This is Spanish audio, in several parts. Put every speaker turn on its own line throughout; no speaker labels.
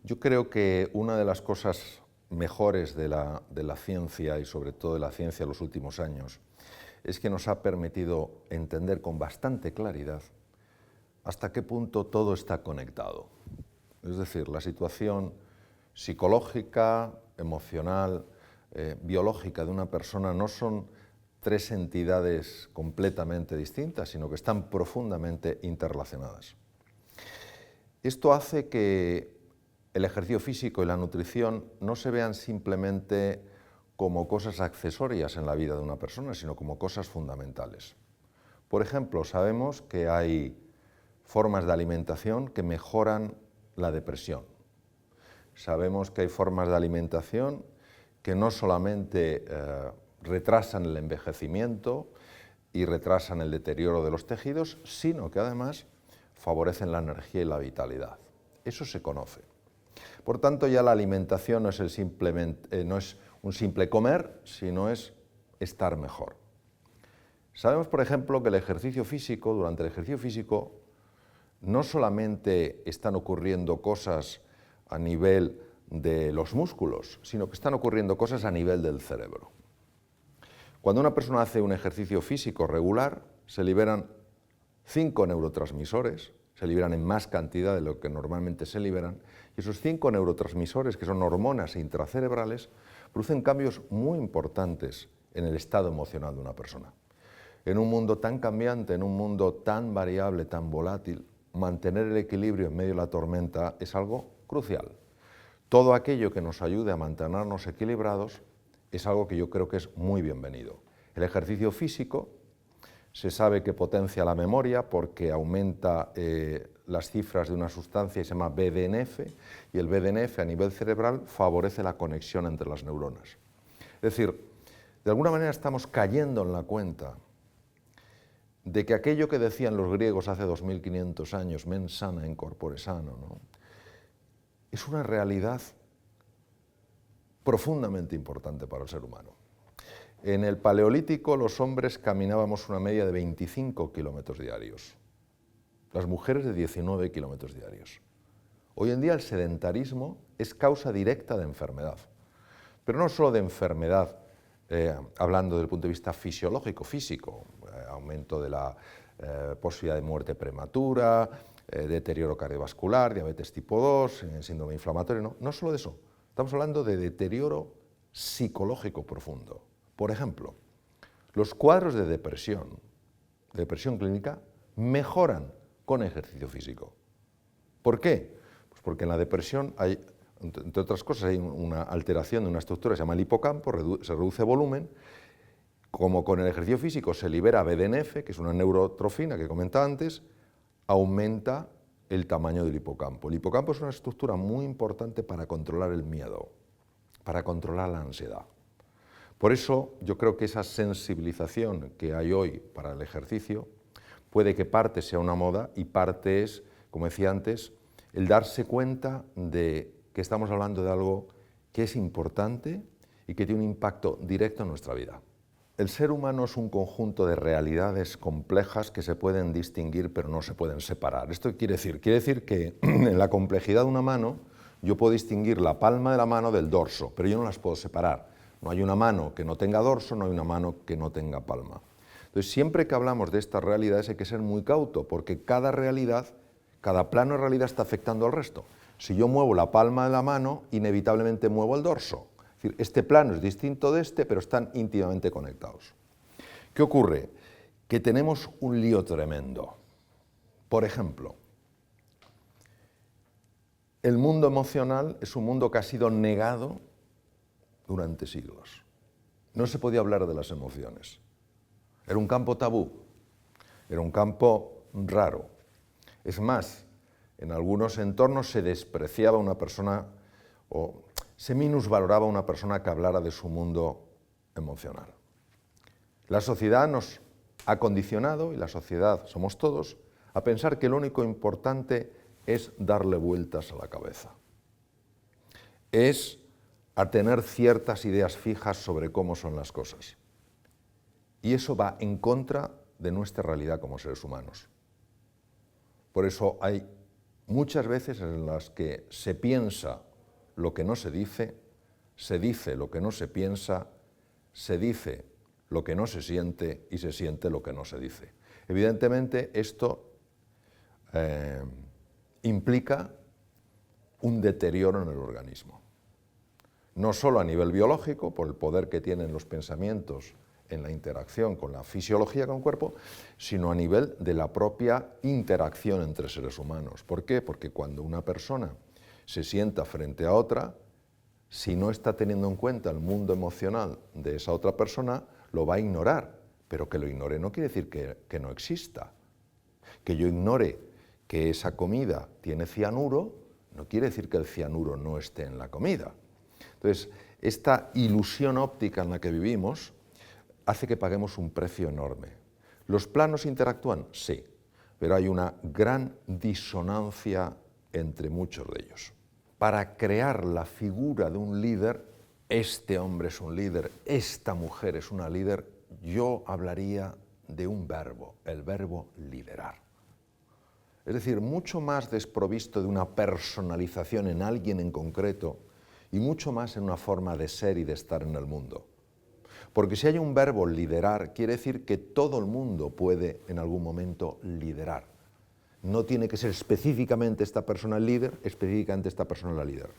Yo creo que una de las cosas mejores de la ciencia y sobre todo de la ciencia en los últimos años es que nos ha permitido entender con bastante claridad hasta qué punto todo está conectado. Es decir, la situación psicológica, emocional, biológica de una persona no son tres entidades completamente distintas, sino que están profundamente interrelacionadas. Esto hace que el ejercicio físico y la nutrición no se vean simplemente como cosas accesorias en la vida de una persona, sino como cosas fundamentales. Por ejemplo, sabemos que hay formas de alimentación que mejoran la depresión. Sabemos que hay formas de alimentación que no solamente retrasan el envejecimiento y retrasan el deterioro de los tejidos, sino que además favorecen la energía y la vitalidad. Eso se conoce. Por tanto, ya la alimentación no es un simple comer, sino es estar mejor. Sabemos, por ejemplo, que durante el ejercicio físico, no solamente están ocurriendo cosas a nivel de los músculos, sino que están ocurriendo cosas a nivel del cerebro. Cuando una persona hace un ejercicio físico regular, se liberan 5 neurotransmisores, se liberan en más cantidad de lo que normalmente se liberan, y esos 5 neurotransmisores, que son hormonas intracerebrales, producen cambios muy importantes en el estado emocional de una persona. En un mundo tan cambiante, en un mundo tan variable, tan volátil, mantener el equilibrio en medio de la tormenta es algo crucial. Todo aquello que nos ayude a mantenernos equilibrados es algo que yo creo que es muy bienvenido. El ejercicio físico se sabe que potencia la memoria porque aumenta las cifras de una sustancia que se llama BDNF, y el BDNF a nivel cerebral favorece la conexión entre las neuronas. Es decir, de alguna manera estamos cayendo en la cuenta de que aquello que decían los griegos hace 2500 años, mens sana in corpore sano, ¿no?, es una realidad profundamente importante para el ser humano. En el Paleolítico los hombres caminábamos una media de 25 kilómetros diarios, las mujeres de 19 kilómetros diarios. Hoy en día el sedentarismo es causa directa de enfermedad, pero no solo de enfermedad, hablando desde el punto de vista fisiológico, físico, aumento de la posibilidad de muerte prematura, deterioro cardiovascular, diabetes tipo 2, síndrome inflamatorio, no solo de eso, estamos hablando de deterioro psicológico profundo. Por ejemplo, los cuadros de depresión clínica, mejoran con ejercicio físico. ¿Por qué? Pues porque en la depresión hay, entre otras cosas, hay una alteración de una estructura que se llama el hipocampo, se reduce volumen. Como con el ejercicio físico se libera BDNF, que es una neurotrofina que comentaba antes, aumenta el tamaño del hipocampo. El hipocampo es una estructura muy importante para controlar el miedo, para controlar la ansiedad. Por eso yo creo que esa sensibilización que hay hoy para el ejercicio puede que parte sea una moda y parte es, como decía antes, el darse cuenta de que estamos hablando de algo que es importante y que tiene un impacto directo en nuestra vida. El ser humano es un conjunto de realidades complejas que se pueden distinguir pero no se pueden separar. ¿Esto qué quiere decir? Quiere decir que en la complejidad de una mano yo puedo distinguir la palma de la mano del dorso, pero yo no las puedo separar. No hay una mano que no tenga dorso, no hay una mano que no tenga palma. Entonces, siempre que hablamos de estas realidades hay que ser muy cauto, porque cada realidad, cada plano de realidad está afectando al resto. Si yo muevo la palma de la mano, inevitablemente muevo el dorso. Es decir, este plano es distinto de este, pero están íntimamente conectados. ¿Qué ocurre? Que tenemos un lío tremendo. Por ejemplo, el mundo emocional es un mundo que ha sido negado durante siglos. No se podía hablar de las emociones. Era un campo tabú, era un campo raro. Es más, en algunos entornos se despreciaba a una persona o se minusvaloraba a una persona que hablara de su mundo emocional. La sociedad nos ha condicionado, y la sociedad somos todos, a pensar que lo único importante es darle vueltas a la cabeza. Es a tener ciertas ideas fijas sobre cómo son las cosas. Y eso va en contra de nuestra realidad como seres humanos. Por eso hay muchas veces en las que se piensa lo que no se dice lo que no se piensa, se dice lo que no se siente y se siente lo que no se dice. Evidentemente esto implica un deterioro en el organismo, no solo a nivel biológico, por el poder que tienen los pensamientos en la interacción con la fisiología con el cuerpo, sino a nivel de la propia interacción entre seres humanos. ¿Por qué? Porque cuando una persona se sienta frente a otra, si no está teniendo en cuenta el mundo emocional de esa otra persona, lo va a ignorar, pero que lo ignore no quiere decir que no exista. Que yo ignore que esa comida tiene cianuro, no quiere decir que el cianuro no esté en la comida. Entonces, esta ilusión óptica en la que vivimos hace que paguemos un precio enorme. ¿Los planos interactúan? Sí, pero hay una gran disonancia entre muchos de ellos. Para crear la figura de un líder, este hombre es un líder, esta mujer es una líder, yo hablaría de un verbo, el verbo liderar. Es decir, mucho más desprovisto de una personalización en alguien en concreto y mucho más en una forma de ser y de estar en el mundo. Porque si hay un verbo liderar, quiere decir que todo el mundo puede en algún momento liderar. No tiene que ser específicamente esta persona el líder, específicamente esta persona la líder.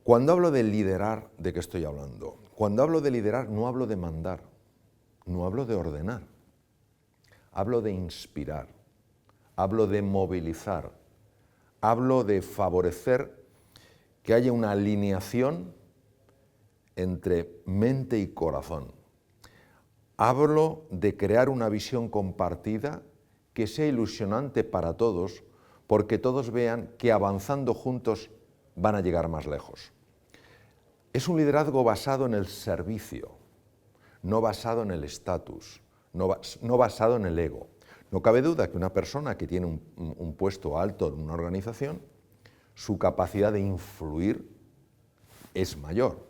Cuando hablo de liderar, ¿de qué estoy hablando? Cuando hablo de liderar no hablo de mandar, no hablo de ordenar, hablo de inspirar, hablo de movilizar, hablo de favorecer que haya una alineación entre mente y corazón. Hablo de crear una visión compartida que sea ilusionante para todos, porque todos vean que avanzando juntos van a llegar más lejos. Es un liderazgo basado en el servicio, no basado en el estatus, no basado en el ego. No cabe duda que una persona que tiene un puesto alto en una organización, su capacidad de influir es mayor,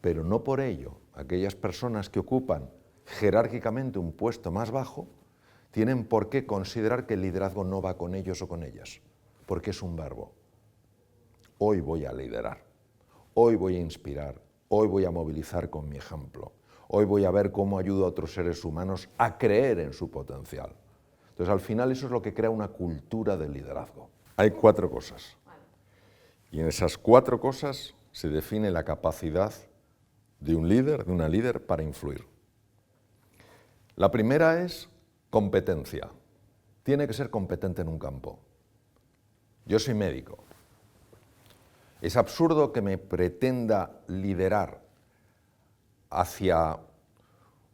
pero no por ello aquellas personas que ocupan jerárquicamente un puesto más bajo tienen por qué considerar que el liderazgo no va con ellos o con ellas, porque es un verbo. Hoy voy a liderar, hoy voy a inspirar, hoy voy a movilizar con mi ejemplo, hoy voy a ver cómo ayudo a otros seres humanos a creer en su potencial. Entonces, al final, eso es lo que crea una cultura del liderazgo. Hay 4 cosas, y en esas 4 cosas se define la capacidad de un líder, de una líder, para influir. La primera es competencia. Tiene que ser competente en un campo. Yo soy médico. Es absurdo que me pretenda liderar hacia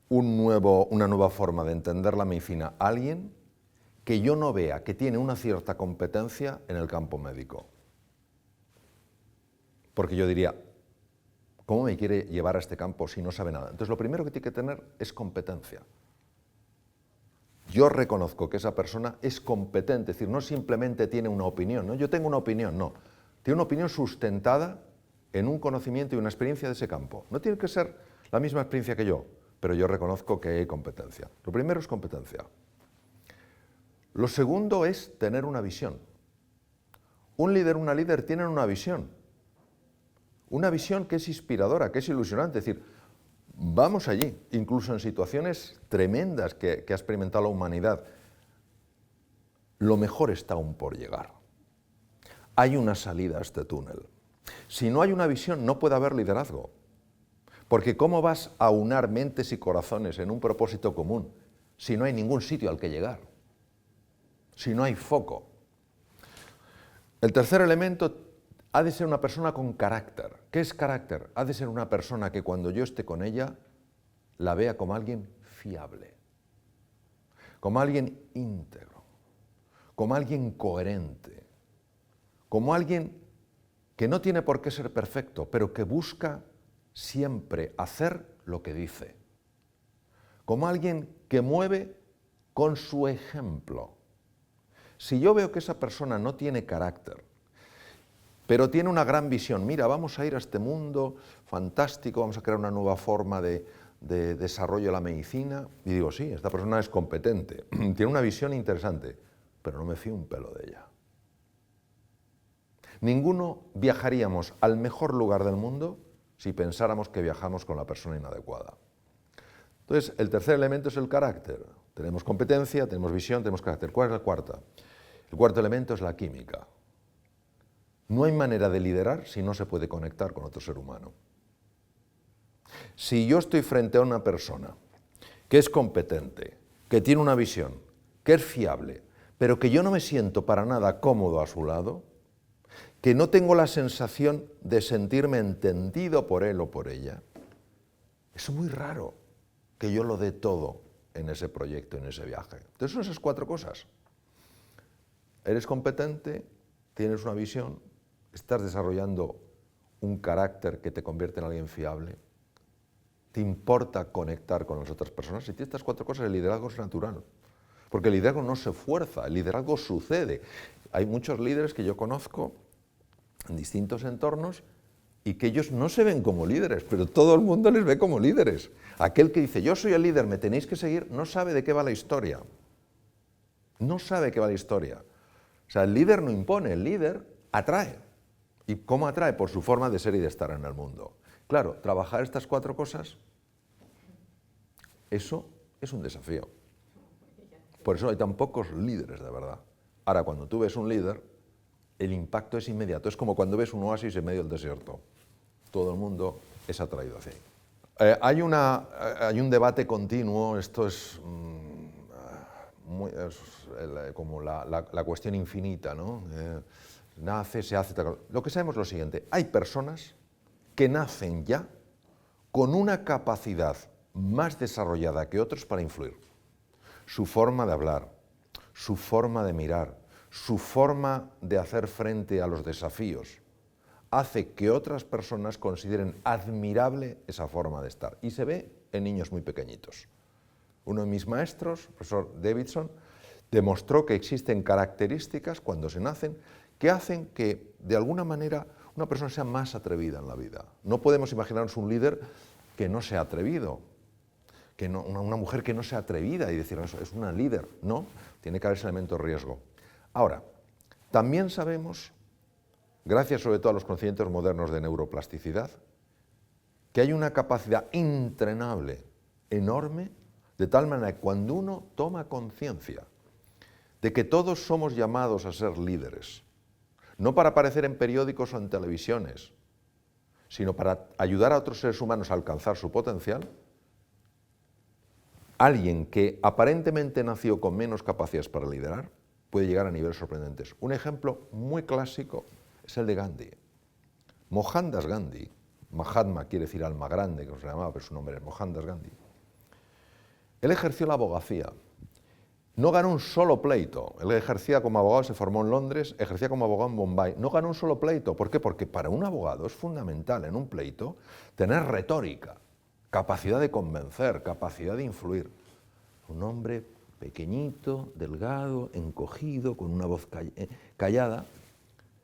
una nueva forma de entender la medicina a alguien que yo no vea que tiene una cierta competencia en el campo médico. Porque yo diría, ¿cómo me quiere llevar a este campo si no sabe nada? Entonces, lo primero que tiene que tener es competencia. Yo reconozco que esa persona es competente, es decir, no simplemente tiene una opinión, ¿no? Yo tengo una opinión, no. Tiene una opinión sustentada en un conocimiento y una experiencia de ese campo. No tiene que ser la misma experiencia que yo, pero yo reconozco que hay competencia. Lo primero es competencia. Lo segundo es tener una visión. Un líder, una líder tienen una visión que es inspiradora, que es ilusionante, es decir, vamos allí, incluso en situaciones tremendas que ha experimentado la humanidad. Lo mejor está aún por llegar. Hay una salida a este túnel. Si no hay una visión, no puede haber liderazgo. Porque ¿cómo vas a aunar mentes y corazones en un propósito común si no hay ningún sitio al que llegar? Si no hay foco. El tercer elemento ha de ser una persona con carácter. ¿Qué es carácter? Ha de ser una persona que cuando yo esté con ella la vea como alguien fiable, como alguien íntegro, como alguien coherente, como alguien que no tiene por qué ser perfecto, pero que busca siempre hacer lo que dice, como alguien que mueve con su ejemplo. Si yo veo que esa persona no tiene carácter, pero tiene una gran visión, mira, vamos a ir a este mundo fantástico, vamos a crear una nueva forma de desarrollo de la medicina, y digo, sí, esta persona es competente, tiene una visión interesante, pero no me fío un pelo de ella. Ninguno viajaríamos al mejor lugar del mundo si pensáramos que viajamos con la persona inadecuada. Entonces, el tercer elemento es el carácter. Tenemos competencia, tenemos visión, tenemos carácter. ¿Cuál es la cuarta? El cuarto elemento es la química. No hay manera de liderar si no se puede conectar con otro ser humano. Si yo estoy frente a una persona que es competente, que tiene una visión, que es fiable, pero que yo no me siento para nada cómodo a su lado, que no tengo la sensación de sentirme entendido por él o por ella, es muy raro que yo lo dé todo en ese proyecto, en ese viaje. Entonces son esas cuatro cosas. Eres competente, tienes una visión, estás desarrollando un carácter que te convierte en alguien fiable, te importa conectar con las otras personas. Si tienes estas cuatro cosas, el liderazgo es natural. Porque el liderazgo no se fuerza, el liderazgo sucede. Hay muchos líderes que yo conozco en distintos entornos y que ellos no se ven como líderes, pero todo el mundo les ve como líderes. Aquel que dice, yo soy el líder, me tenéis que seguir, no sabe de qué va la historia. No sabe de qué va la historia. O sea, el líder no impone, el líder atrae. ¿Y cómo atrae? Por su forma de ser y de estar en el mundo. Claro, trabajar estas cuatro cosas, eso es un desafío. Por eso hay tan pocos líderes de verdad. Ahora, cuando tú ves un líder, el impacto es inmediato. Es como cuando ves un oasis en medio del desierto. Todo el mundo es atraído hacia ahí. Hay un debate continuo, esto es, como la cuestión infinita, ¿no? Nace, se hace... Lo que sabemos es lo siguiente, hay personas que nacen ya con una capacidad más desarrollada que otros para influir. Su forma de hablar, su forma de mirar, su forma de hacer frente a los desafíos, hace que otras personas consideren admirable esa forma de estar. Y se ve en niños muy pequeñitos. Uno de mis maestros, el profesor Davidson, demostró que existen características cuando se nacen que hacen que, de alguna manera, una persona sea más atrevida en la vida. No podemos imaginarnos un líder que no sea atrevido, que no, una mujer que no sea atrevida y decir, eso es una líder. No, tiene que haber ese elemento de riesgo. Ahora, también sabemos, gracias sobre todo a los conocimientos modernos de neuroplasticidad, que hay una capacidad entrenable enorme, de tal manera que cuando uno toma conciencia de que todos somos llamados a ser líderes, no para aparecer en periódicos o en televisiones, sino para ayudar a otros seres humanos a alcanzar su potencial, alguien que aparentemente nació con menos capacidades para liderar puede llegar a niveles sorprendentes. Un ejemplo muy clásico es el de Gandhi. Mohandas Gandhi, Mahatma quiere decir alma grande, que no se llamaba, pero su nombre es Mohandas Gandhi. Él ejerció la abogacía. No ganó un solo pleito. Él ejercía como abogado, se formó en Londres, ejercía como abogado en Bombay. No ganó un solo pleito. ¿Por qué? Porque para un abogado es fundamental en un pleito tener retórica, capacidad de convencer, capacidad de influir. Un hombre pequeñito, delgado, encogido, con una voz callada.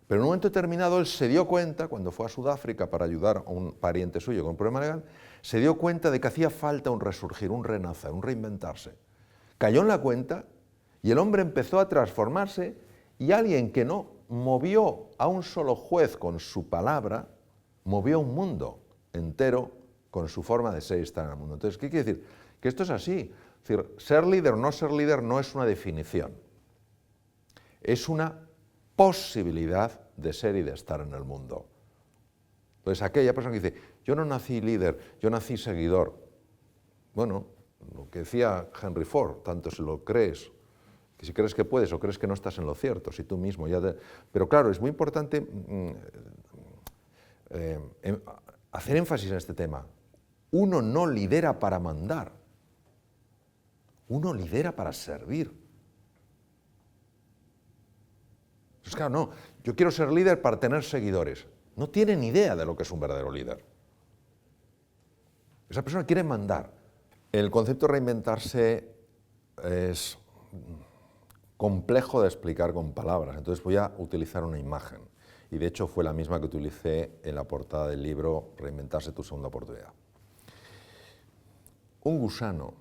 Pero en un momento determinado él se dio cuenta, cuando fue a Sudáfrica para ayudar a un pariente suyo con un problema legal, se dio cuenta de que hacía falta un resurgir, un renacer, un reinventarse. Cayó en la cuenta y el hombre empezó a transformarse y alguien que no movió a un solo juez con su palabra, movió un mundo entero con su forma de ser y estar en el mundo. Entonces, ¿qué quiere decir? Que esto es así. Es decir, ser líder o no ser líder no es una definición. Es una posibilidad de ser y de estar en el mundo. Entonces, aquella persona que dice, yo no nací líder, yo nací seguidor. Bueno, lo que decía Henry Ford, tanto si lo crees, que si crees que puedes o crees que no estás en lo cierto, si tú mismo ya... Pero claro, es muy importante hacer énfasis en este tema. Uno no lidera para mandar, uno lidera para servir. Entonces, claro, no, yo quiero ser líder para tener seguidores. No tiene ni idea de lo que es un verdadero líder. Esa persona quiere mandar. El concepto de reinventarse es complejo de explicar con palabras, entonces voy a utilizar una imagen. Y de hecho fue la misma que utilicé en la portada del libro Reinventarse tu segunda oportunidad. Un gusano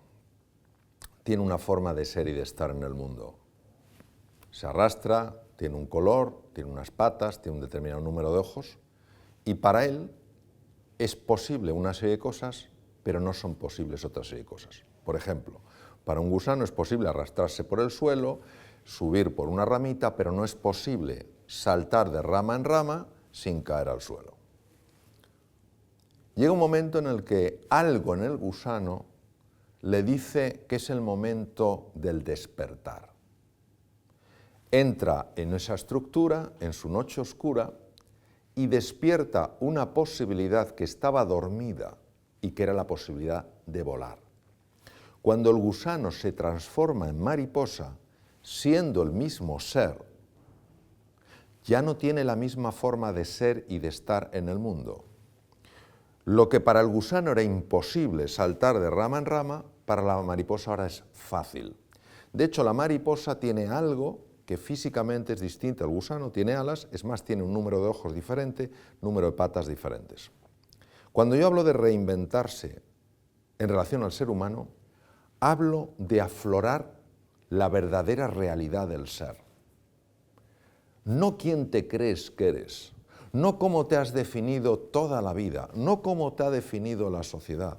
tiene una forma de ser y de estar en el mundo. Se arrastra, tiene un color, tiene unas patas, tiene un determinado número de ojos, y para él es posible una serie de cosas, pero no son posibles otra serie de cosas. Por ejemplo, para un gusano es posible arrastrarse por el suelo, subir por una ramita, pero no es posible saltar de rama en rama sin caer al suelo. Llega un momento en el que algo en el gusano le dice que es el momento del despertar. Entra en esa estructura, en su noche oscura, y despierta una posibilidad que estaba dormida y que era la posibilidad de volar. Cuando el gusano se transforma en mariposa, siendo el mismo ser, ya no tiene la misma forma de ser y de estar en el mundo. Lo que para el gusano era imposible saltar de rama en rama, para la mariposa ahora es fácil. De hecho, la mariposa tiene algo que físicamente es distinto al gusano, tiene alas, es más, tiene un número de ojos diferente, número de patas diferentes. Cuando yo hablo de reinventarse en relación al ser humano, hablo de aflorar la verdadera realidad del ser. No quién te crees que eres, no cómo te has definido toda la vida, no cómo te ha definido la sociedad,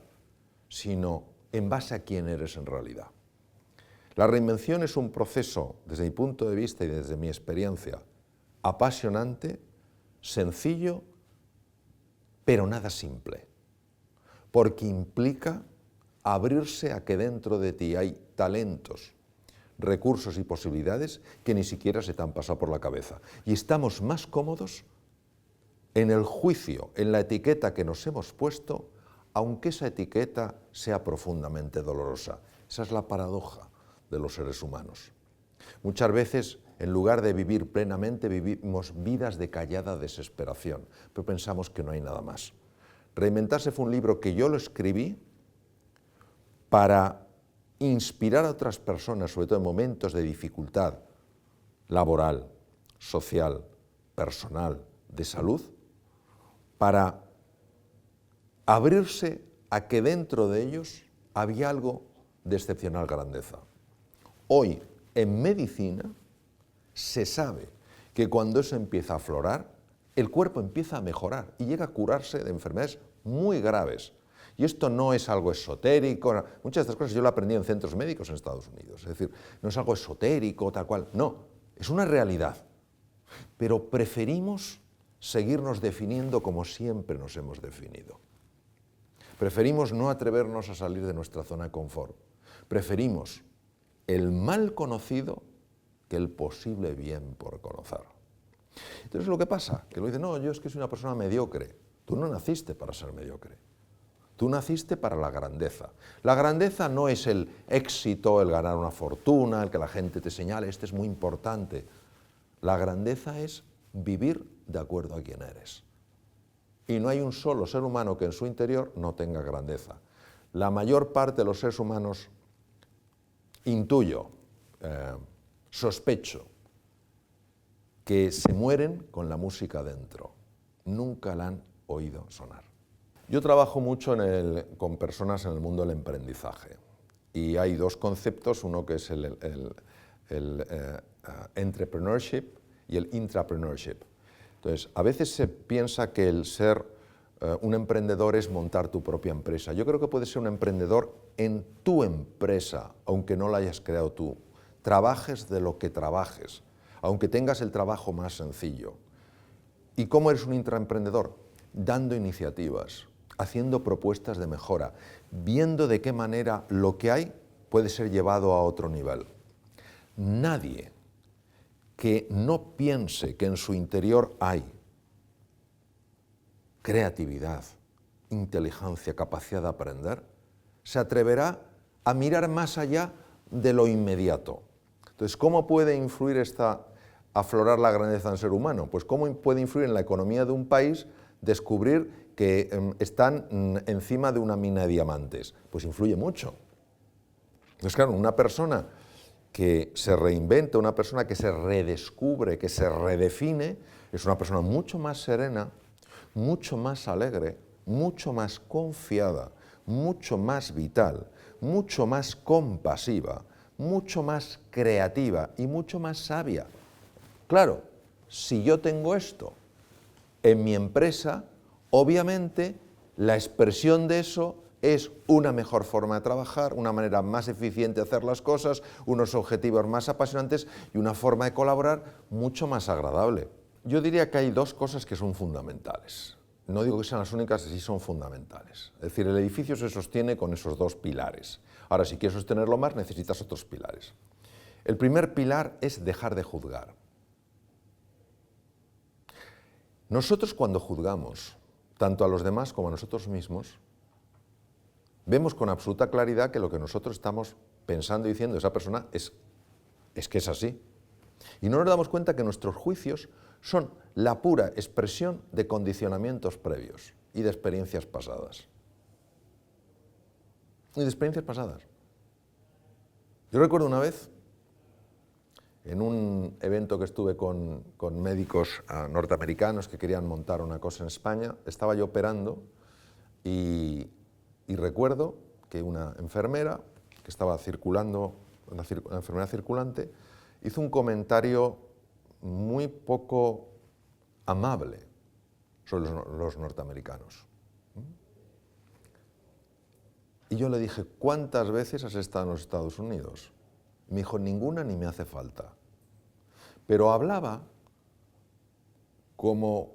sino en base a quién eres en realidad. La reinvención es un proceso, desde mi punto de vista y desde mi experiencia, apasionante, sencillo, pero nada simple, porque implica abrirse a que dentro de ti hay talentos, recursos y posibilidades que ni siquiera se te han pasado por la cabeza. Y estamos más cómodos en el juicio, en la etiqueta que nos hemos puesto, aunque esa etiqueta sea profundamente dolorosa. Esa es la paradoja de los seres humanos. Muchas veces, en lugar de vivir plenamente, vivimos vidas de callada desesperación, pero pensamos que no hay nada más. Reinventarse fue un libro que yo lo escribí para inspirar a otras personas, sobre todo en momentos de dificultad laboral, social, personal, de salud, para abrirse a que dentro de ellos había algo de excepcional grandeza. Hoy, en medicina, se sabe que cuando eso empieza a aflorar, el cuerpo empieza a mejorar y llega a curarse de enfermedades muy graves. Y esto no es algo esotérico, muchas de estas cosas yo lo aprendí en centros médicos en Estados Unidos, es decir, no es algo esotérico, tal cual, no, es una realidad. Pero preferimos seguirnos definiendo como siempre nos hemos definido. Preferimos no atrevernos a salir de nuestra zona de confort. Preferimos el mal conocido que el posible bien por conocer. Entonces lo que pasa, que lo dicen, no, yo es que soy una persona mediocre. Tú no naciste para ser mediocre. Tú naciste para la grandeza. La grandeza no es el éxito, el ganar una fortuna, el que la gente te señale, este es muy importante. La grandeza es vivir de acuerdo a quién eres. Y no hay un solo ser humano que en su interior no tenga grandeza. La mayor parte de los seres humanos, intuyo, sospecho, que se mueren con la música dentro. Nunca la han oído sonar. Yo trabajo mucho con personas en el mundo del emprendizaje. Y hay dos conceptos, uno que es el entrepreneurship y el intrapreneurship. Entonces, a veces se piensa que el ser un emprendedor es montar tu propia empresa. Yo creo que puedes ser un emprendedor en tu empresa, aunque no la hayas creado tú. Trabajes de lo que trabajes, aunque tengas el trabajo más sencillo. ¿Y cómo eres un intraemprendedor? Dando iniciativas, haciendo propuestas de mejora, viendo de qué manera lo que hay puede ser llevado a otro nivel. Nadie que no piense que en su interior hay creatividad, inteligencia, capacidad de aprender, se atreverá a mirar más allá de lo inmediato. Entonces, ¿cómo puede influir aflorar la grandeza en el ser humano? Pues ¿cómo puede influir en la economía de un país descubrir que están encima de una mina de diamantes? Pues influye mucho. Entonces, claro, una persona que se reinventa, una persona que se redescubre, que se redefine, es una persona mucho más serena, mucho más alegre, mucho más confiada, mucho más vital, mucho más compasiva, mucho más creativa y mucho más sabia. Claro, si yo tengo esto en mi empresa, obviamente la expresión de eso es una mejor forma de trabajar, una manera más eficiente de hacer las cosas, unos objetivos más apasionantes y una forma de colaborar mucho más agradable. Yo diría que hay dos cosas que son fundamentales. No digo que sean las únicas, sí son fundamentales. Es decir, el edificio se sostiene con esos dos pilares. Ahora, si quieres sostenerlo más, necesitas otros pilares. El primer pilar es dejar de juzgar. Nosotros cuando juzgamos, tanto a los demás como a nosotros mismos, vemos con absoluta claridad que lo que nosotros estamos pensando y diciendo de esa persona es que es así. Y no nos damos cuenta que nuestros juicios son la pura expresión de condicionamientos previos y de experiencias pasadas. Y de experiencias pasadas. Yo recuerdo una vez, en un evento que estuve con médicos norteamericanos que querían montar una cosa en España, estaba yo operando y recuerdo que una enfermera que estaba circulando, una enfermera circulante, hizo un comentario muy poco amable sobre los norteamericanos. Y yo le dije, ¿cuántas veces has estado en los Estados Unidos? Y me dijo, ninguna ni me hace falta. Pero hablaba como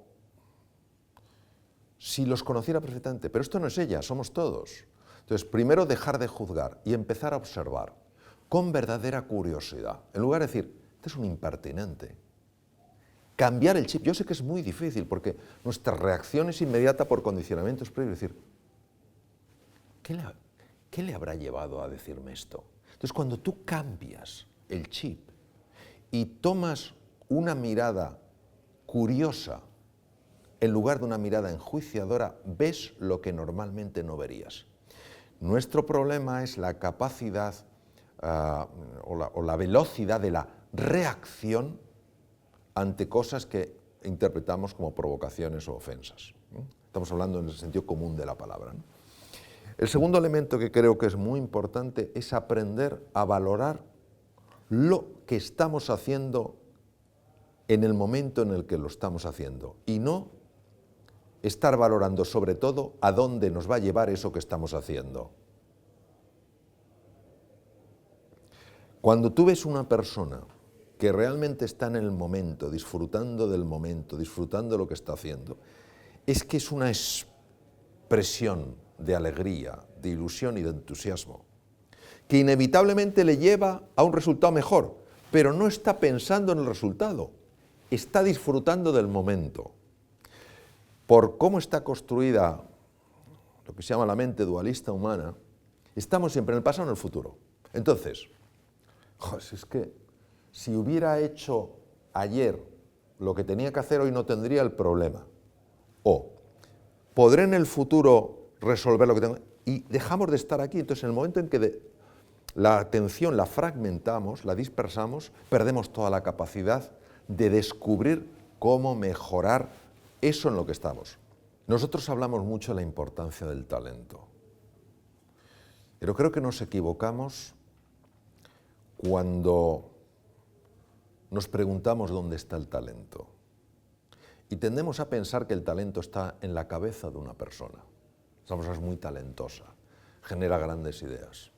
si los conociera perfectamente. Pero esto no es ella, somos todos. Entonces, primero dejar de juzgar y empezar a observar con verdadera curiosidad. En lugar de decir, este es un impertinente. Cambiar el chip. Yo sé que es muy difícil porque nuestra reacción es inmediata por condicionamientos previos. Es decir, ¿qué le habrá llevado a decirme esto? Entonces, cuando tú cambias el chip y tomas una mirada curiosa en lugar de una mirada enjuiciadora, ves lo que normalmente no verías. Nuestro problema es la capacidad o la velocidad de la reacción ante cosas que interpretamos como provocaciones o ofensas. Estamos hablando en el sentido común de la palabra, ¿no? El segundo elemento que creo que es muy importante es aprender a valorar lo que estamos haciendo en el momento en el que lo estamos haciendo y no estar valorando sobre todo a dónde nos va a llevar eso que estamos haciendo. Cuando tú ves una persona que realmente está en el momento, disfrutando del momento, disfrutando de lo que está haciendo, es que es una expresión de alegría, de ilusión y de entusiasmo, que inevitablemente le lleva a un resultado mejor, pero no está pensando en el resultado, está disfrutando del momento. Por cómo está construida lo que se llama la mente dualista humana, estamos siempre en el pasado o en el futuro. Entonces, es que si hubiera hecho ayer lo que tenía que hacer hoy no tendría el problema. O podré en el futuro resolver lo que tengo. Y dejamos de estar aquí. Entonces, en el momento en que la atención la fragmentamos, la dispersamos, perdemos toda la capacidad de descubrir cómo mejorar eso en lo que estamos. Nosotros hablamos mucho de la importancia del talento, pero creo que nos equivocamos cuando nos preguntamos dónde está el talento. Y tendemos a pensar que el talento está en la cabeza de una persona. Esa persona es muy talentosa, genera grandes ideas.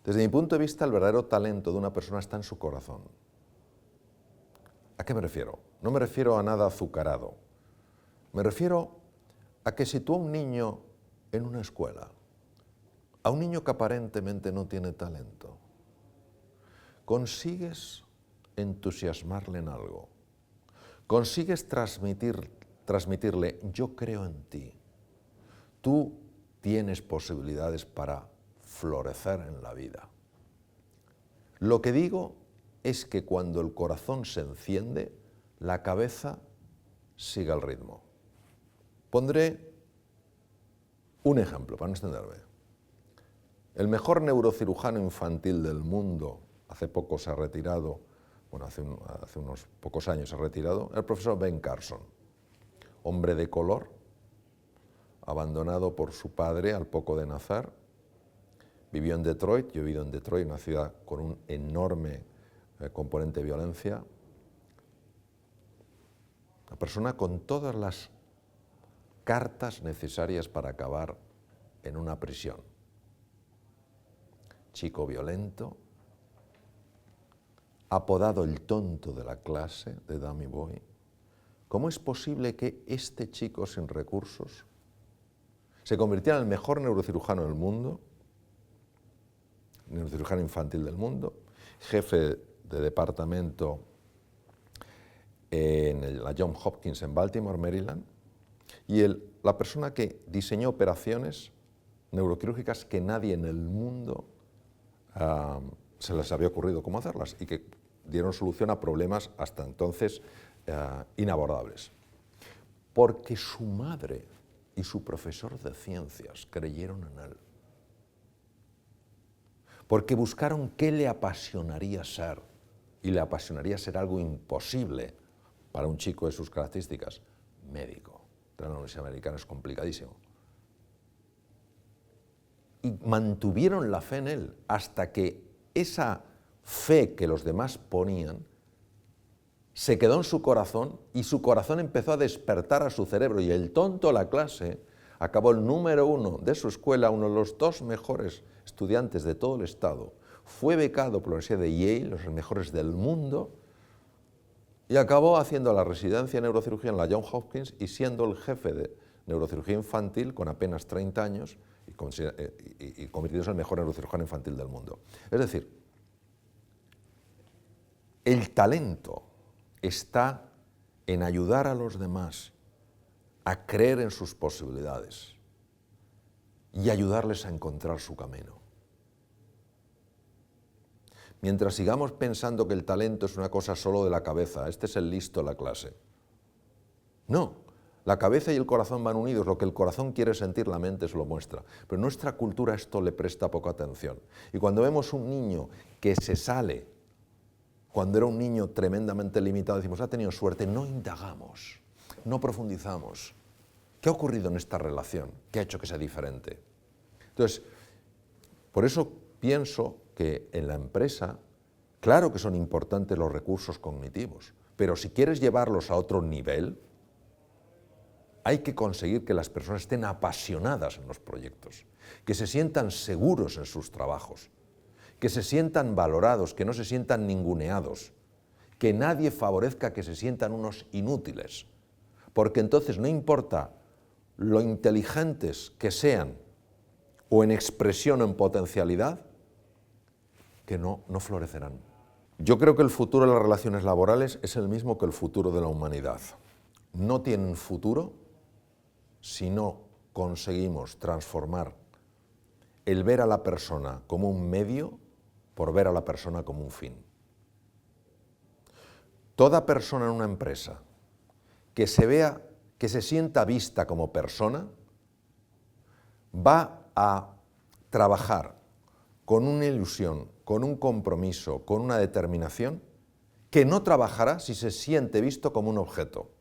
Desde mi punto de vista, el verdadero talento de una persona está en su corazón. ¿A qué me refiero? No me refiero a nada azucarado. Me refiero a que si tú a un niño en una escuela, a un niño que aparentemente no tiene talento, consigues entusiasmarle en algo, consigues transmitirle, yo creo en ti, tú tienes posibilidades para florecer en la vida. Lo que digo es que cuando el corazón se enciende, la cabeza sigue el ritmo. Pondré un ejemplo, para no extenderme. El mejor neurocirujano infantil del mundo, hace poco se ha retirado, bueno, hace unos pocos años se ha retirado, el profesor Ben Carson, hombre de color, abandonado por su padre al poco de nacer, vivió en Detroit, yo he vivido en Detroit, una ciudad con un enorme componente de violencia, Una persona con todas las cartas necesarias para acabar en una prisión. Chico violento, apodado el tonto de la clase de Dummy Boy. ¿Cómo es posible que este chico sin recursos se convirtiera en el mejor neurocirujano del mundo, neurocirujano infantil del mundo, jefe de departamento en la Johns Hopkins en Baltimore, Maryland, y la persona que diseñó operaciones neuroquirúrgicas que nadie en el mundo se les había ocurrido cómo hacerlas y que dieron solución a problemas hasta entonces inabordables? Porque su madre y su profesor de ciencias creyeron en él. Porque buscaron qué le apasionaría ser, y le apasionaría ser algo imposible para un chico de sus características: médico. Entrar en la Universidad Americana es complicadísimo. Y mantuvieron la fe en él hasta que esa fe que los demás ponían se quedó en su corazón y su corazón empezó a despertar a su cerebro, y el tonto de la clase acabó el número 1 de su escuela, uno de los 2 mejores estudiantes de todo el estado, fue becado por la Universidad de Yale, los mejores del mundo, y acabó haciendo la residencia en neurocirugía en la Johns Hopkins y siendo el jefe de neurocirugía infantil con apenas 30 años y convirtiéndose en el mejor neurocirujano infantil del mundo. Es decir, el talento está en ayudar a los demás a creer en sus posibilidades y ayudarles a encontrar su camino. Mientras sigamos pensando que el talento es una cosa solo de la cabeza, este es el listo de la clase. No, la cabeza y el corazón van unidos, lo que el corazón quiere sentir, la mente se lo muestra. Pero nuestra cultura esto le presta poca atención. Y cuando vemos un niño que se sale, cuando era un niño tremendamente limitado, decimos, ha tenido suerte, no indagamos, no profundizamos. ¿Qué ha ocurrido en esta relación? ¿Qué ha hecho que sea diferente? Entonces, por eso pienso que en la empresa, claro que son importantes los recursos cognitivos, pero si quieres llevarlos a otro nivel, hay que conseguir que las personas estén apasionadas en los proyectos, que se sientan seguros en sus trabajos, que se sientan valorados, que no se sientan ninguneados, que nadie favorezca que se sientan unos inútiles, porque entonces no importa lo inteligentes que sean, o en expresión o en potencialidad, que no florecerán. Yo creo que el futuro de las relaciones laborales es el mismo que el futuro de la humanidad. No tienen futuro si no conseguimos transformar el ver a la persona como un medio por ver a la persona como un fin. Toda persona en una empresa que se sienta vista como persona va a trabajar con una ilusión, con un compromiso, con una determinación, que no trabajará si se siente visto como un objeto,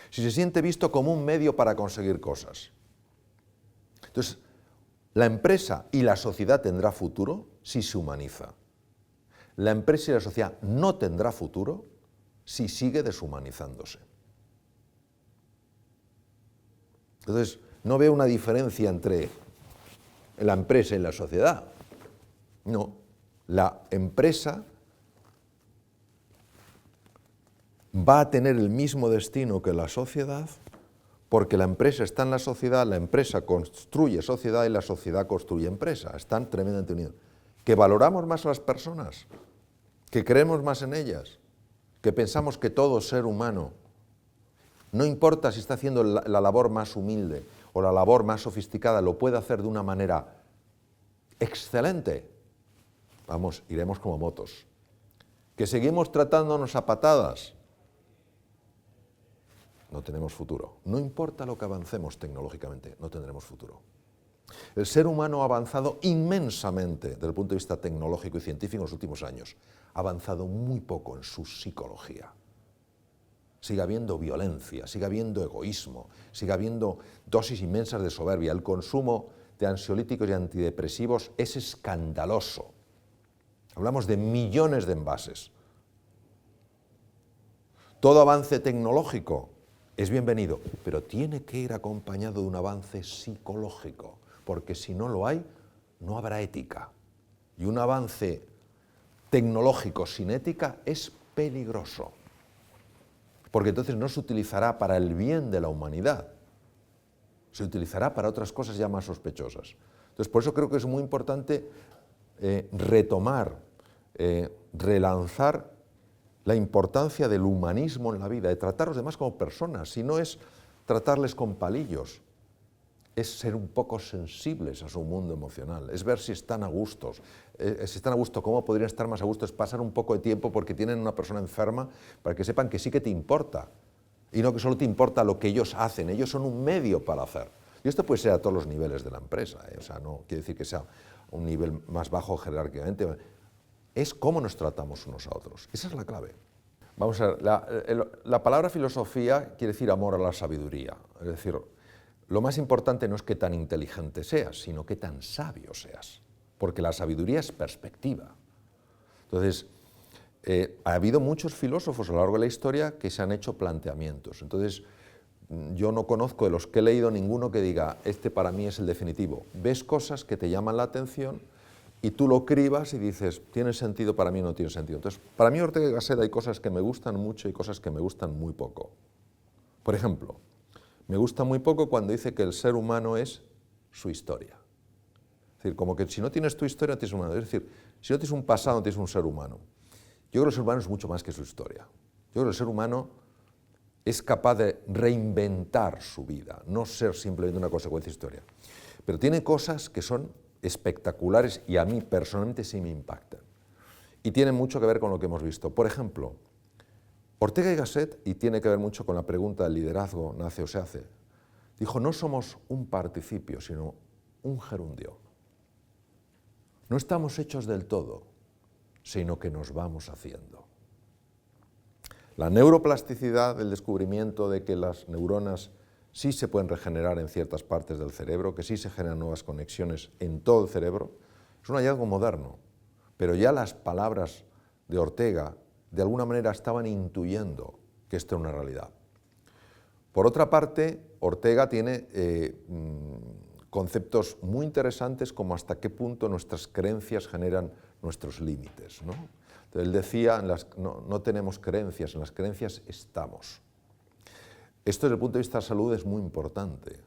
si se siente visto como un medio para conseguir cosas. Entonces, la empresa y la sociedad tendrá futuro si se humaniza. La empresa y la sociedad no tendrá futuro si sigue deshumanizándose. Entonces, no veo una diferencia entre la empresa y la sociedad. No, la empresa va a tener el mismo destino que la sociedad, porque la empresa está en la sociedad, la empresa construye sociedad y la sociedad construye empresa. Están tremendamente unidos. ¿Que valoramos más a las personas? ¿Que creemos más en ellas? ¿Que pensamos que todo ser humano, no importa si está haciendo la labor más humilde o la labor más sofisticada, lo puede hacer de una manera excelente? Vamos, iremos como motos. ¿Que seguimos tratándonos a patadas? No tenemos futuro. No importa lo que avancemos tecnológicamente, no tendremos futuro. El ser humano ha avanzado inmensamente desde el punto de vista tecnológico y científico en los últimos años. Ha avanzado muy poco en su psicología. Sigue habiendo violencia, sigue habiendo egoísmo, sigue habiendo dosis inmensas de soberbia. El consumo de ansiolíticos y antidepresivos es escandaloso. Hablamos de millones de envases. todo avance tecnológico es bienvenido, pero tiene que ir acompañado de un avance psicológico, porque si no lo hay, no habrá ética. Y un avance tecnológico sin ética es peligroso, porque entonces no se utilizará para el bien de la humanidad, se utilizará para otras cosas ya más sospechosas. Entonces, por eso creo que es muy importante retomar, relanzar la importancia del humanismo en la vida, de tratar a los demás como personas, si no es tratarles con palillos, es ser un poco sensibles a su mundo emocional, es ver si están a gustos, si están a gusto, cómo podrían estar más a gusto, es pasar un poco de tiempo porque tienen una persona enferma para que sepan que sí que te importa y no que solo te importa lo que ellos hacen, ellos son un medio para hacer. Y esto puede ser a todos los niveles de la empresa, o sea, no quiere decir que sea un nivel más bajo jerárquicamente, es cómo nos tratamos unos a otros, esa es la clave. Vamos a ver, la palabra filosofía quiere decir amor a la sabiduría, es decir, lo más importante no es qué tan inteligente seas, sino qué tan sabio seas, porque la sabiduría es perspectiva. Entonces, ha habido muchos filósofos a lo largo de la historia que se han hecho planteamientos. Entonces, yo no conozco de los que he leído ninguno que diga, este para mí es el definitivo. Ves cosas que te llaman la atención y tú lo cribas y dices, ¿tiene sentido para mí o no tiene sentido? Entonces, para mí Ortega y Gasset hay cosas que me gustan mucho y cosas que me gustan muy poco. Por ejemplo, me gusta muy poco cuando dice que el ser humano es su historia. Es decir, como que si no tienes tu historia, no tienes un humano. Es decir, si no tienes un pasado, no tienes un ser humano. Yo creo que el ser humano es mucho más que su historia. Yo creo que el ser humano es capaz de reinventar su vida, no ser simplemente una consecuencia de historia. Pero tiene cosas que son espectaculares y a mí personalmente sí me impactan. Y tienen mucho que ver con lo que hemos visto. Por ejemplo, Ortega y Gasset, y tiene que ver mucho con la pregunta del liderazgo, nace o se hace, dijo, no somos un participio, sino un gerundio. No estamos hechos del todo, sino que nos vamos haciendo. La neuroplasticidad, el descubrimiento de que las neuronas sí se pueden regenerar en ciertas partes del cerebro, que sí se generan nuevas conexiones en todo el cerebro, es un hallazgo moderno, pero ya las palabras de Ortega de alguna manera estaban intuyendo que esto era una realidad. Por otra parte, Ortega tiene conceptos muy interesantes como hasta qué punto nuestras creencias generan nuestros límites, ¿no? Entonces, él decía, no tenemos creencias, en las creencias estamos. Esto desde el punto de vista de la salud es muy importante.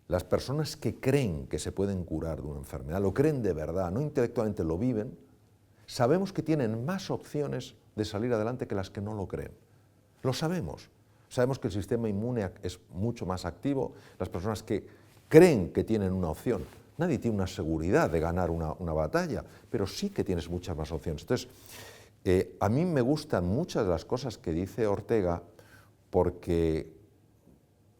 Las personas que creen que se pueden curar de una enfermedad, lo creen de verdad, no intelectualmente lo viven, sabemos que tienen más opciones de salir adelante que las que no lo creen. Lo sabemos. Sabemos que el sistema inmune es mucho más activo. Las personas que creen que tienen una opción, nadie tiene una seguridad de ganar una batalla, pero sí que tienes muchas más opciones. Entonces, a mí me gustan muchas de las cosas que dice Ortega porque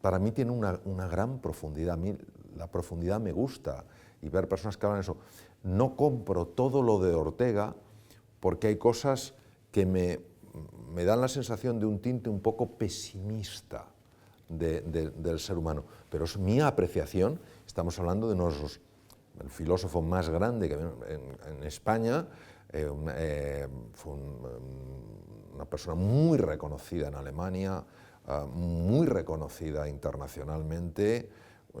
para mí tiene una gran profundidad. A mí la profundidad me gusta y ver personas que hablan de eso. No compro todo lo de Ortega porque hay cosas que me dan la sensación de un tinte un poco pesimista del ser humano. Pero es mi apreciación, estamos hablando de el filósofo más grande que en España, fue una persona muy reconocida en Alemania, muy reconocida internacionalmente.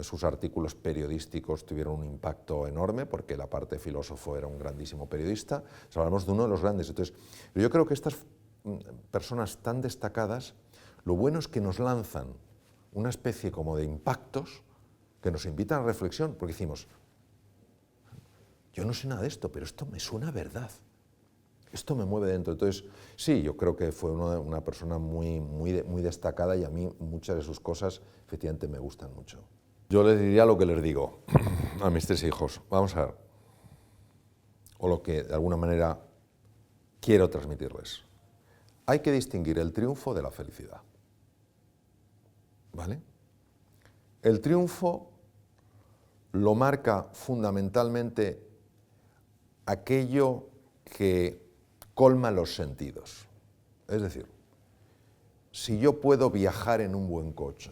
Sus artículos periodísticos tuvieron un impacto enorme porque la parte de filósofo era un grandísimo periodista. O sea, hablamos de uno de los grandes. Entonces, yo creo que estas personas tan destacadas, lo bueno es que nos lanzan una especie como de impactos que nos invitan a reflexión, porque decimos, yo no sé nada de esto, pero esto me suena a verdad. Esto me mueve dentro. Entonces, sí, yo creo que fue una persona muy destacada y a mí muchas de sus cosas efectivamente me gustan mucho. Yo les diría lo que les digo a mis 3 hijos. Vamos a ver, o lo que de alguna manera quiero transmitirles. Hay que distinguir el triunfo de la felicidad. ¿Vale? El triunfo lo marca fundamentalmente aquello que colma los sentidos. Es decir, si yo puedo viajar en un buen coche,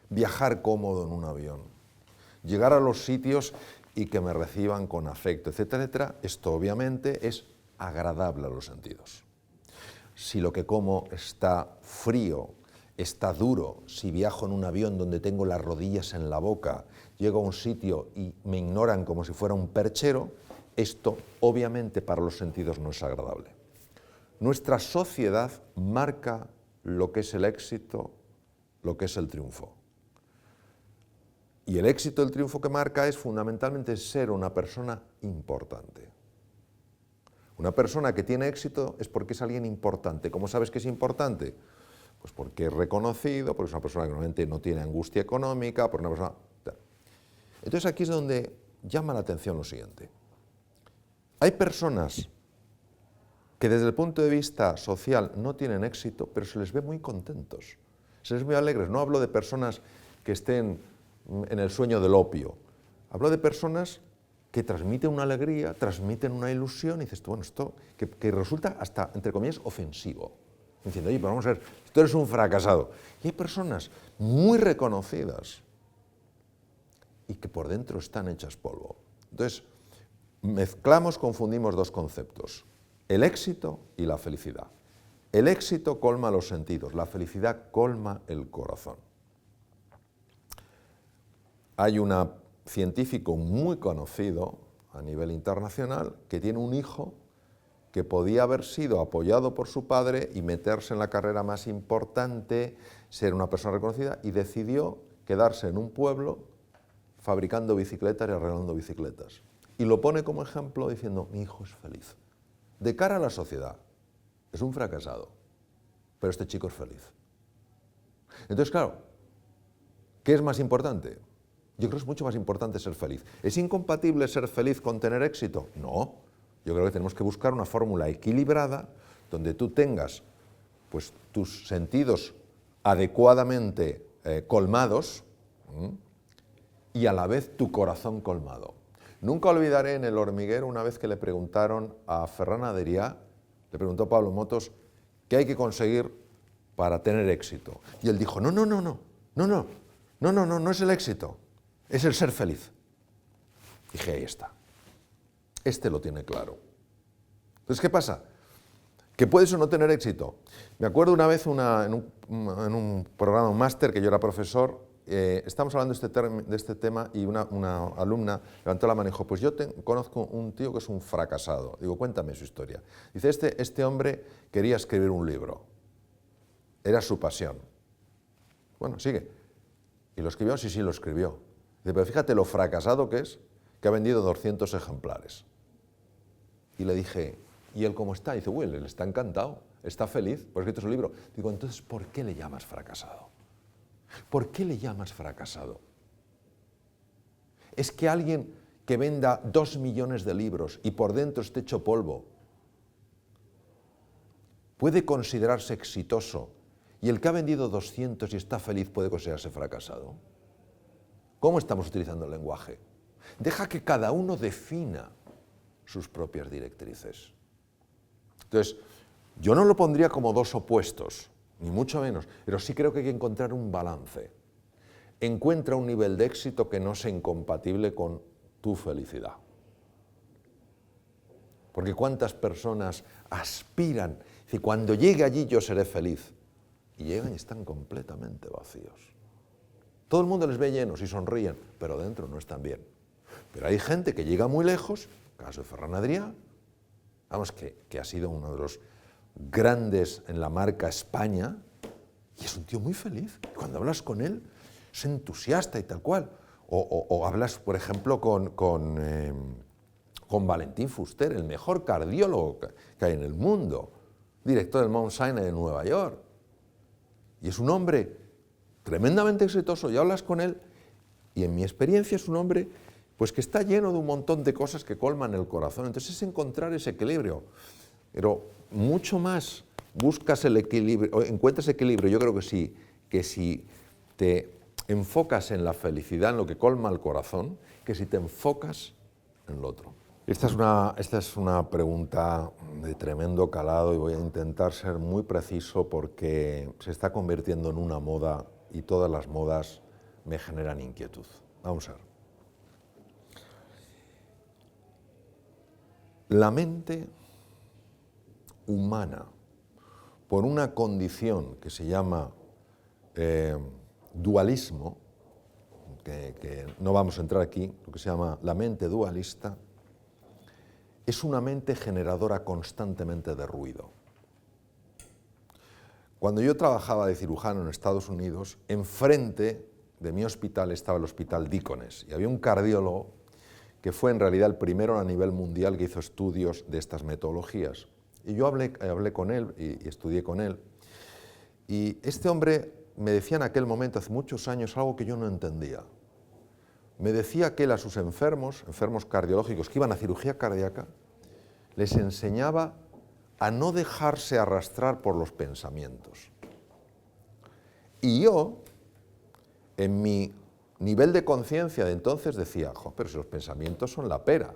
viajar cómodo en un avión, llegar a los sitios y que me reciban con afecto, etcétera, etcétera, esto obviamente es agradable a los sentidos. si lo que como está frío, está duro, si viajo en un avión donde tengo las rodillas en la boca, llego a un sitio y me ignoran como si fuera un perchero, esto obviamente para los sentidos no es agradable. Nuestra sociedad marca lo que es el éxito, lo que es el triunfo. Y el éxito, el triunfo que marca es fundamentalmente ser una persona importante. Una persona que tiene éxito es porque es alguien importante. ¿Cómo sabes que es importante? Pues porque es reconocido, porque es una persona que normalmente no tiene angustia económica, porque una persona... Entonces aquí es donde llama la atención lo siguiente. Hay personas que desde el punto de vista social no tienen éxito, pero se les ve muy contentos, se les ve muy alegres. No hablo de personas que estén en el sueño del opio, hablo de personas que transmiten una alegría, transmiten una ilusión, y dices, bueno, esto que resulta hasta, entre comillas, ofensivo. Diciendo, oye, pero vamos a ver, tú eres un fracasado. Y hay personas muy reconocidas y que por dentro están hechas polvo. Entonces, confundimos dos conceptos, el éxito y la felicidad. El éxito colma los sentidos, la felicidad colma el corazón. Hay un científico muy conocido a nivel internacional que tiene un hijo que podía haber sido apoyado por su padre y meterse en la carrera más importante, ser una persona reconocida, y decidió quedarse en un pueblo fabricando bicicletas y arreglando bicicletas. Y lo pone como ejemplo diciendo, mi hijo es feliz. De cara a la sociedad, es un fracasado, pero este chico es feliz. Entonces, claro, ¿qué es más importante? Yo creo que es mucho más importante ser feliz. ¿Es incompatible ser feliz con tener éxito? No. Yo creo que tenemos que buscar una fórmula equilibrada donde tú tengas pues, tus sentidos adecuadamente colmados y a la vez tu corazón colmado. Nunca olvidaré en El Hormiguero una vez que le preguntaron a Ferran Adrià, le preguntó Pablo Motos, ¿qué hay que conseguir para tener éxito? Y él dijo, no es el éxito, es el ser feliz. Dije, ahí está. Este lo tiene claro. Entonces, ¿qué pasa? ¿Que puedes o no tener éxito? Me acuerdo una vez en un programa, un máster, que yo era profesor, estábamos hablando de este tema y una alumna levantó la mano y dijo, pues yo conozco un tío que es un fracasado. Digo, cuéntame su historia. Dice, este hombre quería escribir un libro. Era su pasión. Bueno, sigue. ¿Y lo escribió? Sí, lo escribió. Dice, pero fíjate lo fracasado que es, que ha vendido 200 ejemplares. Y le dije, ¿y él cómo está? Y dice, él está encantado, está feliz, por escrito su libro. Digo, entonces, ¿por qué le llamas fracasado? ¿Por qué le llamas fracasado? ¿Es que alguien que venda 2 millones de libros y por dentro esté hecho polvo puede considerarse exitoso y el que ha vendido 200 y está feliz puede considerarse fracasado? ¿Cómo estamos utilizando el lenguaje? Deja que cada uno defina sus propias directrices. Entonces, yo no lo pondría como dos opuestos, ni mucho menos, pero sí creo que hay que encontrar un balance. Encuentra un nivel de éxito que no sea incompatible con tu felicidad. Porque cuántas personas aspiran, y cuando llegue allí yo seré feliz, y llegan y están completamente vacíos. Todo el mundo les ve llenos y sonríen, pero dentro no están bien. Pero hay gente que llega muy lejos, caso de Ferran Adrià, vamos, que ha sido uno de los grandes en la marca España, y es un tío muy feliz. Cuando hablas con él, es entusiasta y tal cual. O hablas, por ejemplo, con Valentín Fuster, el mejor cardiólogo que hay en el mundo, director del Mount Sinai de Nueva York. Y es un hombre tremendamente exitoso, y hablas con él, y en mi experiencia es un hombre pues que está lleno de un montón de cosas que colman el corazón. Entonces es encontrar ese equilibrio. Pero mucho más buscas el equilibrio, o encuentras equilibrio, yo creo que si te enfocas en la felicidad, en lo que colma el corazón, que si te enfocas en lo otro. Esta es una pregunta de tremendo calado y voy a intentar ser muy preciso porque se está convirtiendo en una moda y todas las modas me generan inquietud. Vamos a ver. La mente humana por una condición que se llama dualismo, que no vamos a entrar aquí, lo que se llama la mente dualista, es una mente generadora constantemente de ruido. Cuando yo trabajaba de cirujano en Estados Unidos, enfrente de mi hospital estaba el Hospital Deaconess y había un cardiólogo que fue en realidad el primero a nivel mundial que hizo estudios de estas metodologías. Y yo hablé con él y estudié con él. Y este hombre me decía en aquel momento, hace muchos años, algo que yo no entendía. Me decía que él a sus enfermos cardiológicos que iban a cirugía cardíaca, les enseñaba a no dejarse arrastrar por los pensamientos. Y yo, en mi nivel de conciencia de entonces, decía, pero si los pensamientos son la pera,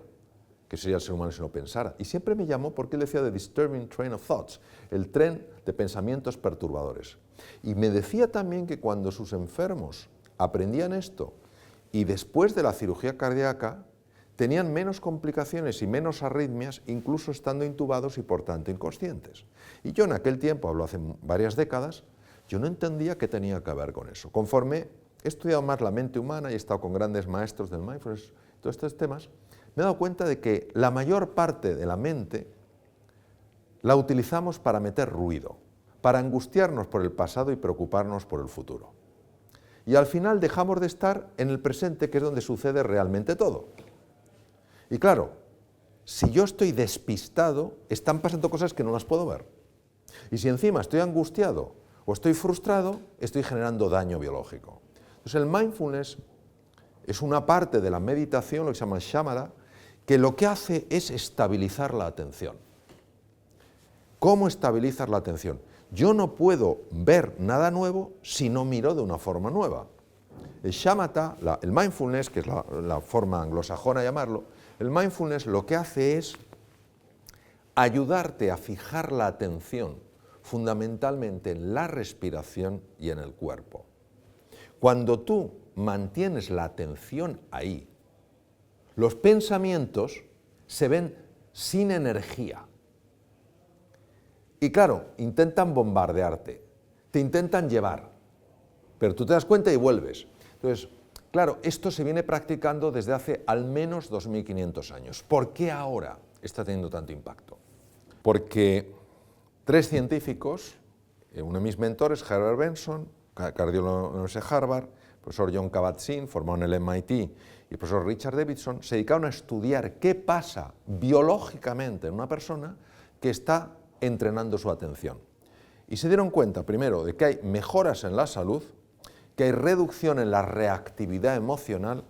que sería el ser humano si no pensara. Y siempre me llamó porque él decía the disturbing train of thoughts, el tren de pensamientos perturbadores. Y me decía también que cuando sus enfermos aprendían esto y después de la cirugía cardíaca, tenían menos complicaciones y menos arritmias, incluso estando intubados y por tanto inconscientes. Y yo en aquel tiempo, hablo hace varias décadas, yo no entendía qué tenía que ver con eso. Conforme he estudiado más la mente humana y he estado con grandes maestros del mindfulness, todos estos temas, me he dado cuenta de que la mayor parte de la mente la utilizamos para meter ruido, para angustiarnos por el pasado y preocuparnos por el futuro. Y al final dejamos de estar en el presente, que es donde sucede realmente todo. Y claro, si yo estoy despistado, están pasando cosas que no las puedo ver. Y si encima estoy angustiado o estoy frustrado, estoy generando daño biológico. Entonces el mindfulness es una parte de la meditación, lo que se llama shamatha, que lo que hace es estabilizar la atención. ¿Cómo estabilizar la atención? Yo no puedo ver nada nuevo si no miro de una forma nueva. El shamatha, el mindfulness, que es la forma anglosajona de llamarlo, el mindfulness lo que hace es ayudarte a fijar la atención fundamentalmente en la respiración y en el cuerpo. Cuando tú mantienes la atención ahí, los pensamientos se ven sin energía. Y claro, intentan bombardearte, te intentan llevar, pero tú te das cuenta y vuelves. Entonces, claro, esto se viene practicando desde hace al menos 2500 años. ¿Por qué ahora está teniendo tanto impacto? Porque 3 científicos, uno de mis mentores, Herbert Benson, cardiólogo de la Universidad de Harvard, el profesor John Kabat-Zinn, formado en el MIT, y el profesor Richard Davidson, se dedicaron a estudiar qué pasa biológicamente en una persona que está entrenando su atención. Y se dieron cuenta, primero, de que hay mejoras en la salud, que hay reducción en la reactividad emocional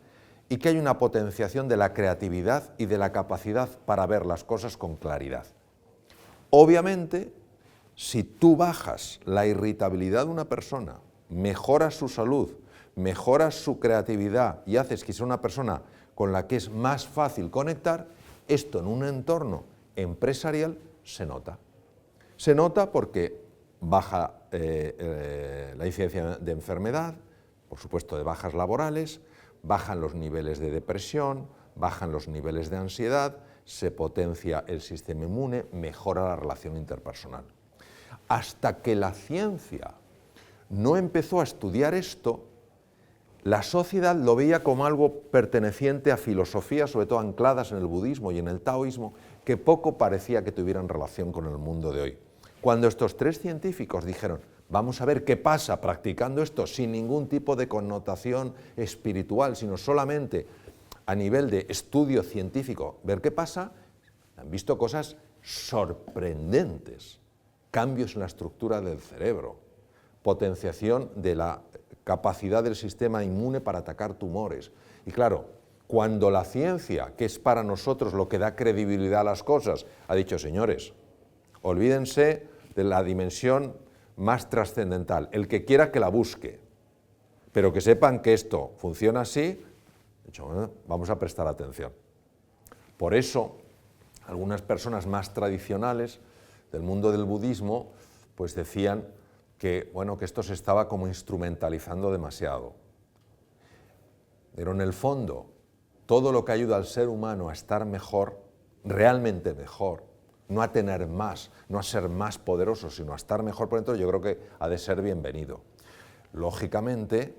y que hay una potenciación de la creatividad y de la capacidad para ver las cosas con claridad. Obviamente, si tú bajas la irritabilidad de una persona, mejoras su salud, mejoras su creatividad y haces que sea una persona con la que es más fácil conectar, esto en un entorno empresarial se nota. Se nota porque baja la incidencia de enfermedad, por supuesto de bajas laborales, bajan los niveles de depresión, bajan los niveles de ansiedad, se potencia el sistema inmune, mejora la relación interpersonal. Hasta que la ciencia no empezó a estudiar esto, la sociedad lo veía como algo perteneciente a filosofías, sobre todo ancladas en el budismo y en el taoísmo, que poco parecía que tuvieran relación con el mundo de hoy. Cuando estos 3 científicos dijeron, vamos a ver qué pasa practicando esto sin ningún tipo de connotación espiritual, sino solamente a nivel de estudio científico, ver qué pasa, han visto cosas sorprendentes, cambios en la estructura del cerebro, potenciación de la capacidad del sistema inmune para atacar tumores. Y claro, cuando la ciencia, que es para nosotros lo que da credibilidad a las cosas, ha dicho, señores, olvídense de la dimensión más trascendental, el que quiera que la busque, pero que sepan que esto funciona así, vamos a prestar atención. Por eso, algunas personas más tradicionales del mundo del budismo, pues decían que, bueno, que esto se estaba como instrumentalizando demasiado. Pero en el fondo, todo lo que ayuda al ser humano a estar mejor, realmente mejor, no a tener más, no a ser más poderoso, sino a estar mejor por dentro, yo creo que ha de ser bienvenido. Lógicamente,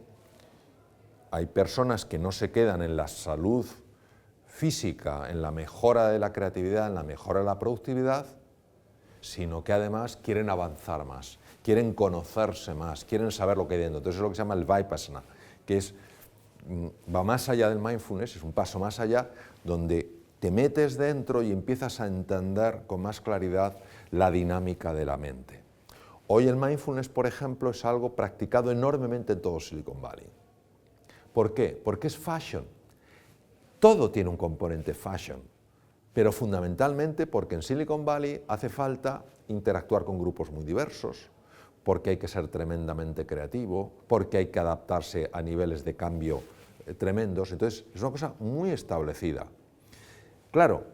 hay personas que no se quedan en la salud física, en la mejora de la creatividad, en la mejora de la productividad, sino que además quieren avanzar más, quieren conocerse más, quieren saber lo que hay dentro. Entonces es lo que se llama el Vipassana, que va más allá del mindfulness, es un paso más allá, donde te metes dentro y empiezas a entender con más claridad la dinámica de la mente. Hoy el mindfulness, por ejemplo, es algo practicado enormemente en todo Silicon Valley. ¿Por qué? Porque es fashion. Todo tiene un componente fashion, pero fundamentalmente porque en Silicon Valley hace falta interactuar con grupos muy diversos, porque hay que ser tremendamente creativo, porque hay que adaptarse a niveles de cambio tremendos. Entonces, es una cosa muy establecida. Claro,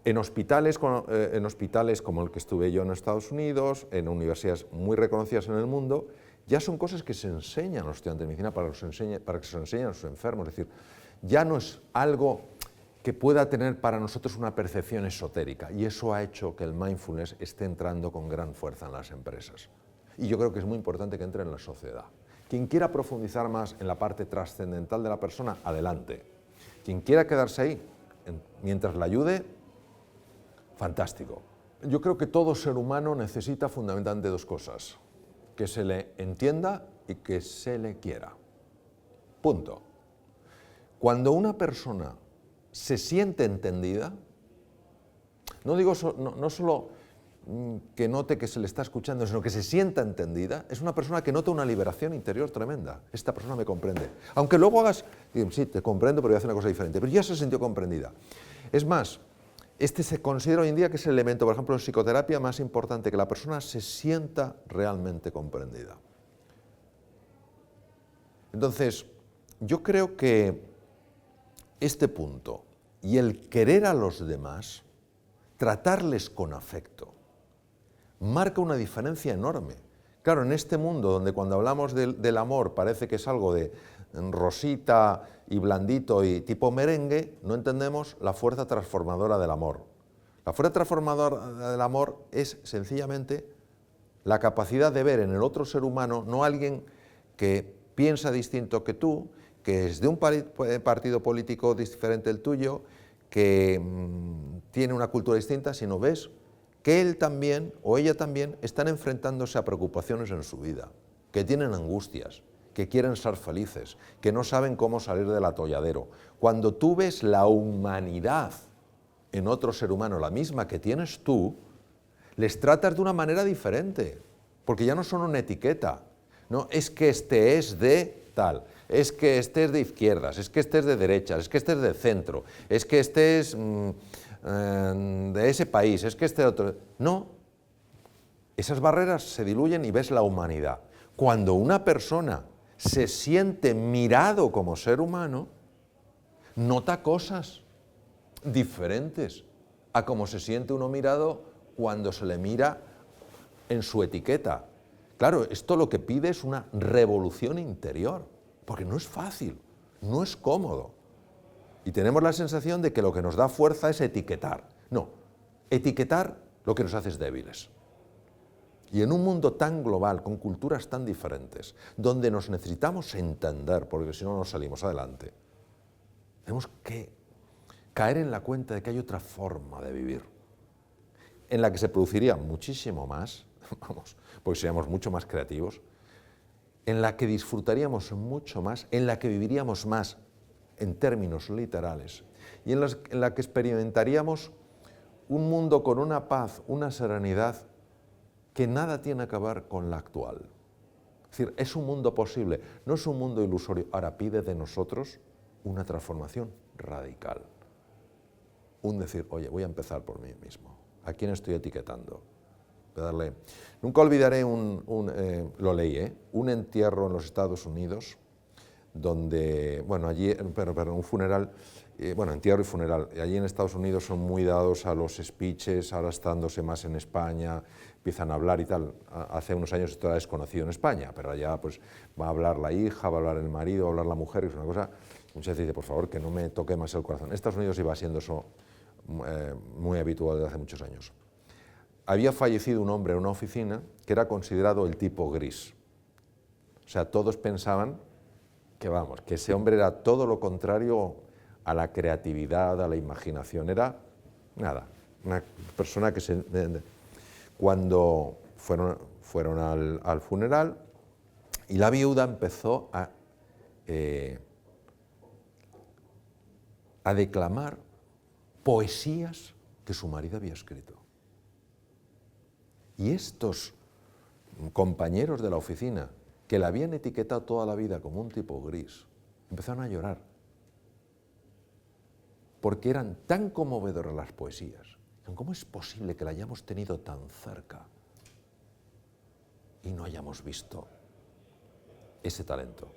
en hospitales como el que estuve yo en Estados Unidos, en universidades muy reconocidas en el mundo, ya son cosas que se enseñan a los estudiantes de medicina para que se lo enseñen a sus enfermos. Es decir, ya no es algo que pueda tener para nosotros una percepción esotérica, y eso ha hecho que el mindfulness esté entrando con gran fuerza en las empresas. Y yo creo que es muy importante que entre en la sociedad. Quien quiera profundizar más en la parte trascendental de la persona, adelante. Quien quiera quedarse ahí, mientras la ayude, fantástico. Yo creo que todo ser humano necesita fundamentalmente dos cosas: que se le entienda y que se le quiera. Punto. Cuando una persona se siente entendida, no digo no solo que note que se le está escuchando, sino que se sienta entendida, es una persona que nota una liberación interior tremenda. Esta persona me comprende. Aunque luego hagas, sí, te comprendo, pero voy a hacer una cosa diferente, pero ya se sintió comprendida. Es más, este se considera hoy en día que es el elemento, por ejemplo, en psicoterapia más importante, que la persona se sienta realmente comprendida. Entonces, yo creo que este punto y el querer a los demás, tratarles con afecto, marca una diferencia enorme. Claro, en este mundo donde cuando hablamos del amor parece que es algo de rosita y blandito y tipo merengue, no entendemos la fuerza transformadora del amor. La fuerza transformadora del amor es sencillamente la capacidad de ver en el otro ser humano no alguien que piensa distinto que tú, que es de un partido político diferente al tuyo, que tiene una cultura distinta, sino ves que él también o ella también están enfrentándose a preocupaciones en su vida, que tienen angustias, que quieren ser felices, que no saben cómo salir del atolladero. Cuando tú ves la humanidad en otro ser humano, la misma que tienes tú, les tratas de una manera diferente, porque ya no son una etiqueta. No, es que este es de tal, es que este es de izquierdas, es que este es de derechas, es que este es de centro, es que este es de ese país, es que este otro... No, esas barreras se diluyen y ves la humanidad. Cuando una persona se siente mirado como ser humano, nota cosas diferentes a cómo se siente uno mirado cuando se le mira en su etiqueta. Claro, esto lo que pide es una revolución interior, porque no es fácil, no es cómodo. Y tenemos la sensación de que lo que nos da fuerza es etiquetar. No, etiquetar lo que nos hace es débiles. Y en un mundo tan global, con culturas tan diferentes, donde nos necesitamos entender, porque si no, no salimos adelante, tenemos que caer en la cuenta de que hay otra forma de vivir, en la que se produciría muchísimo más, vamos, porque seríamos mucho más creativos, en la que disfrutaríamos mucho más, en la que viviríamos más en términos literales, y en la que experimentaríamos un mundo con una paz, una serenidad que nada tiene que ver con la actual. Es decir, es un mundo posible, no es un mundo ilusorio. Ahora pide de nosotros una transformación radical. Un decir, oye, voy a empezar por mí mismo. ¿A quién estoy etiquetando? Voy a darle... Nunca olvidaré lo leí, un entierro en los Estados Unidos, donde, bueno, allí, pero un funeral, entierro y funeral. Allí en Estados Unidos son muy dados a los speeches, ahora estándose más en España, empiezan a hablar y tal. Hace unos años esto era desconocido en España, pero allá pues va a hablar la hija, va a hablar el marido, va a hablar la mujer, es una cosa, muchas veces dice, por favor, que no me toque más el corazón. En Estados Unidos iba siendo eso muy habitual desde hace muchos años. había fallecido un hombre en una oficina que era considerado el tipo gris. O sea, todos pensaban que, vamos, que ese hombre era todo lo contrario a la creatividad, a la imaginación. Era, nada, una persona que se... Cuando fueron al funeral, y la viuda empezó a declamar poesías que su marido había escrito. Y estos compañeros de la oficina, que la habían etiquetado toda la vida como un tipo gris, empezaron a llorar, porque eran tan conmovedoras las poesías. ¿Cómo es posible que la hayamos tenido tan cerca y no hayamos visto ese talento?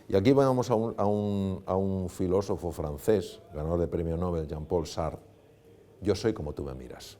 Y aquí vamos a un filósofo francés, ganador de premio Nobel, Jean-Paul Sartre. Yo soy como tú me miras.